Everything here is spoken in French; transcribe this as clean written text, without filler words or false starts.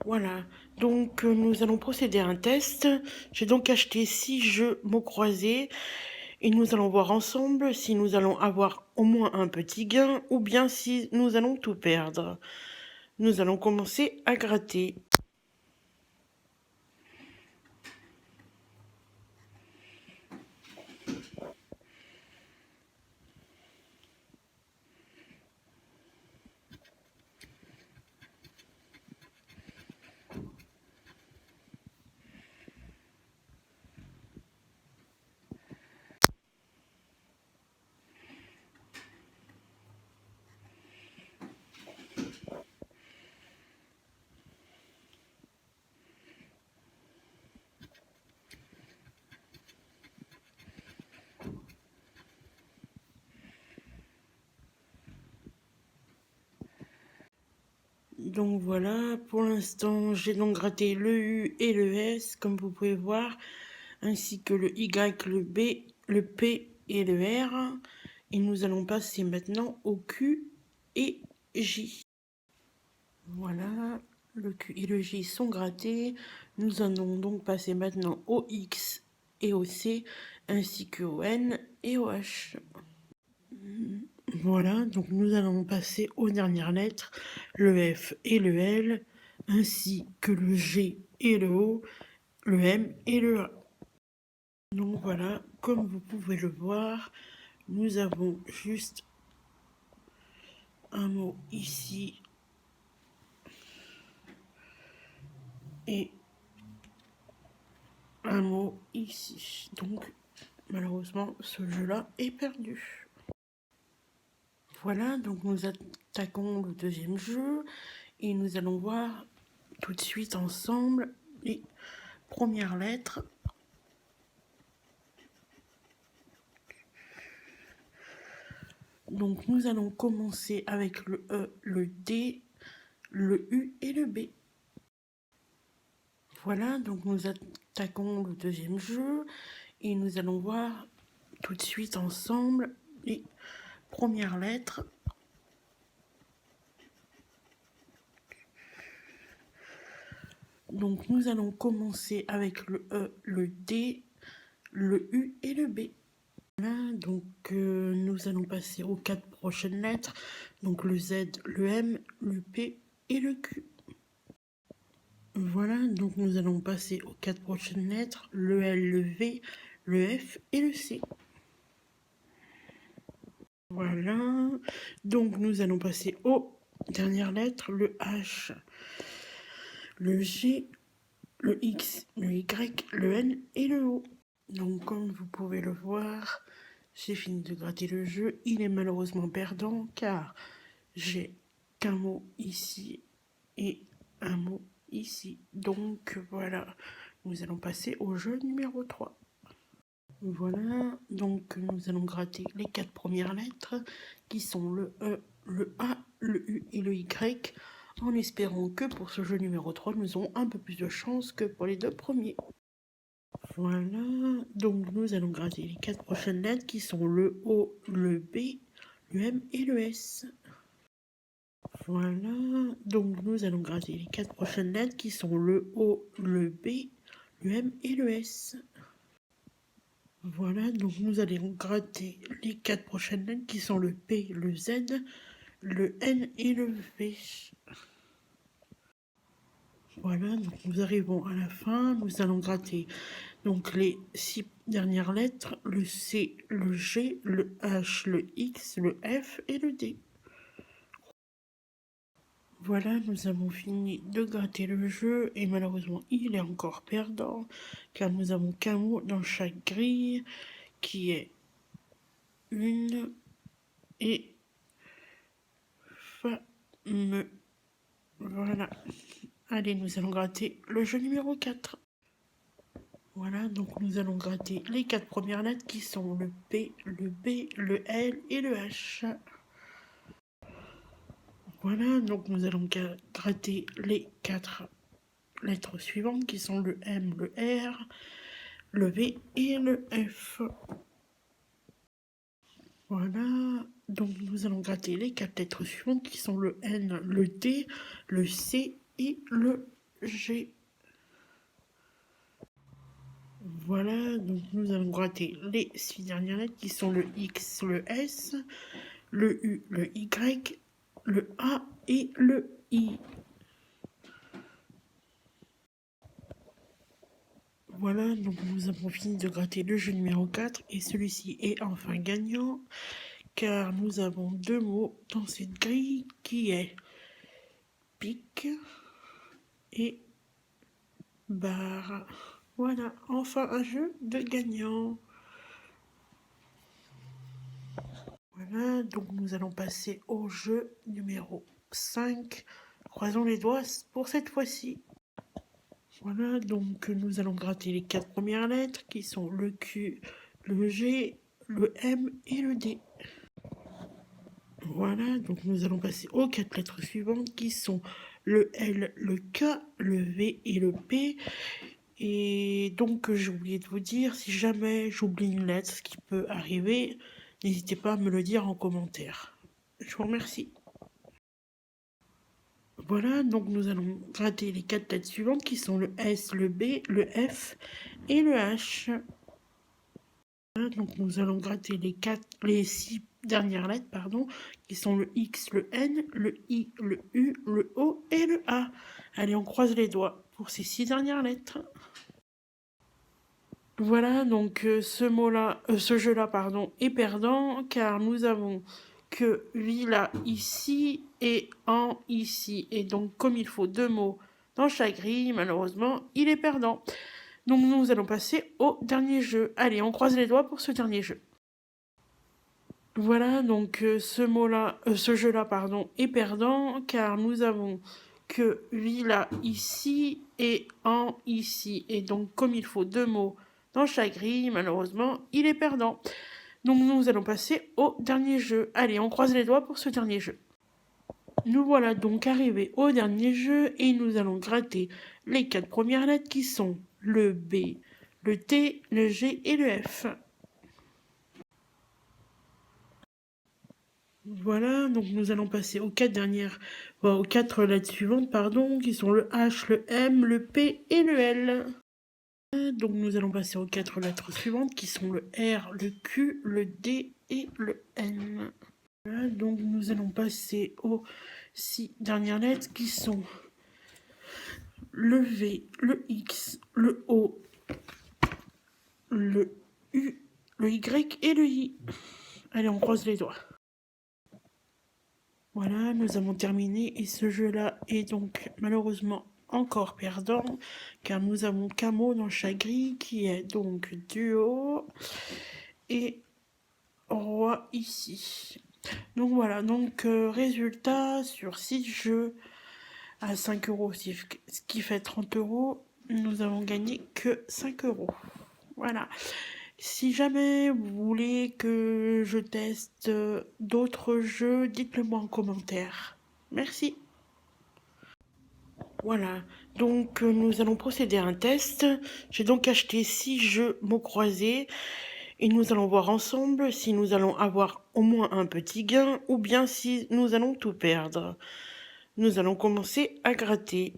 Voilà, donc nous allons procéder à un test. J'ai donc acheté 6 jeux mots croisés et nous allons voir ensemble si nous allons avoir au moins un petit gain ou bien si nous allons tout perdre. Nous allons commencer à gratter. Donc voilà, pour l'instant, j'ai donc gratté le U et le S, comme vous pouvez voir, ainsi que le Y, le B, le P et le R. Et nous allons passer maintenant au Q et J. Voilà, le Q et le J sont grattés. Nous allons donc passer maintenant au X et au C, ainsi qu'au N et au H. Voilà, donc nous allons passer aux dernières lettres, le F et le L, ainsi que le G et le O, le M et le A. Donc voilà, comme vous pouvez le voir, nous avons juste un mot ici et un mot ici. Donc malheureusement, ce jeu-là est perdu. Voilà, donc nous attaquons le deuxième jeu et nous allons voir tout de suite ensemble les premières lettres. Donc nous allons commencer avec le E, le D, le U et le B. Voilà, donc nous attaquons le deuxième jeu et nous allons voir tout de suite ensemble les premières lettres. Donc nous allons commencer avec le E, le D, le U et le B. Voilà, donc nous allons passer aux 4 prochaines lettres. Donc le Z, le M, le P et le Q. Voilà, donc nous allons passer aux 4 prochaines lettres, le L, le V, le F et le C. Voilà, donc nous allons passer aux dernières lettres, le H, le G, le X, le Y, le N et le O. Donc comme vous pouvez le voir, j'ai fini de gratter le jeu. Il est malheureusement perdant car j'ai qu'un mot ici et un mot ici. Donc voilà, nous allons passer au jeu numéro 3. Voilà, donc nous allons gratter les 4 premières lettres qui sont le E, le A, le U et le Y, en espérant que pour ce jeu numéro 3, nous aurons un peu plus de chance que pour les 2 premiers. Voilà, donc nous allons gratter les 4 prochaines lettres qui sont le O, le B, le M et le S. Voilà, donc nous allons gratter les 4 prochaines lettres qui sont le O, le B, le M et le S. Voilà, donc nous allons gratter les 4 prochaines lettres qui sont le P, le Z, le N et le V. Voilà, donc nous arrivons à la fin. Nous allons gratter donc les 6 dernières lettres, le C, le G, le H, le X, le F et le D. Voilà, nous avons fini de gratter le jeu et malheureusement il est encore perdant car nous avons qu'un mot dans chaque grille qui est une et fameux. Voilà. Allez, nous allons gratter le jeu numéro 4. Voilà, donc nous allons gratter les 4 premières lettres qui sont le P, le B, le L et le H. Voilà, donc nous allons gratter les 4 lettres suivantes qui sont le M, le R, le V et le F. Voilà, donc nous allons gratter les 4 lettres suivantes qui sont le N, le D, le C et le G. Voilà, donc nous allons gratter les 6 dernières lettres qui sont le X, le S, le U, le Y, le A et le I. Voilà, donc nous avons fini de gratter le jeu numéro 4 et celui-ci est enfin gagnant car nous avons 2 mots dans cette grille qui est pic et barre. Voilà, enfin un jeu de gagnant. Voilà, donc nous allons passer au jeu numéro 5. Croisons les doigts pour cette fois-ci. Voilà, donc nous allons gratter les 4 premières lettres qui sont le Q, le G, le M et le D. Voilà, donc nous allons passer aux 4 lettres suivantes qui sont le L, le K, le V et le P. Et donc j'ai oublié de vous dire, si jamais j'oublie une lettre, ce qui peut arriver, n'hésitez pas à me le dire en commentaire. Je vous remercie. Voilà, donc nous allons gratter les 4 lettres suivantes qui sont le S, le B, le F et le H. Voilà, donc nous allons gratter les 6 dernières lettres, qui sont le X, le N, le I, le U, le O et le A. Allez, on croise les doigts pour ces 6 dernières lettres. Voilà, donc ce jeu-là, est perdant car nous avons que villa ici et en ici. Et donc, comme il faut 2 mots dans chaque grille, malheureusement, il est perdant. Donc, nous allons passer au dernier jeu. Allez, on croise les doigts pour ce dernier jeu. Voilà, donc ce jeu-là, est perdant car nous avons que villa ici et en ici. Et donc, comme il faut 2 mots dans chaque grille, malheureusement, il est perdant. Donc nous allons passer au dernier jeu. Allez, on croise les doigts pour ce dernier jeu. Nous voilà donc arrivés au dernier jeu et nous allons gratter les 4 premières lettres qui sont le B, le T, le G et le F. Voilà, donc nous allons passer aux 4 lettres suivantes, qui sont le H, le M, le P et le L. Donc nous allons passer aux 4 lettres suivantes qui sont le R, le Q, le D et le N. Voilà, donc nous allons passer aux 6 dernières lettres qui sont le V, le X, le O, le U, le Y et le I. Allez, on croise les doigts. Voilà, nous avons terminé et ce jeu-là est donc malheureusement encore perdant car nous avons qu'un mot dans chaque grille qui est donc duo et roi ici. Donc voilà, donc résultat sur 6 jeux à 5 €, ce qui fait 30 €, nous avons gagné que 5 €. Voilà. Si jamais vous voulez que je teste d'autres jeux, dites-le moi en commentaire. Merci. Voilà, donc nous allons procéder à un test. J'ai donc acheté 6 jeux mots croisés et nous allons voir ensemble si nous allons avoir au moins un petit gain ou bien si nous allons tout perdre. Nous allons commencer à gratter.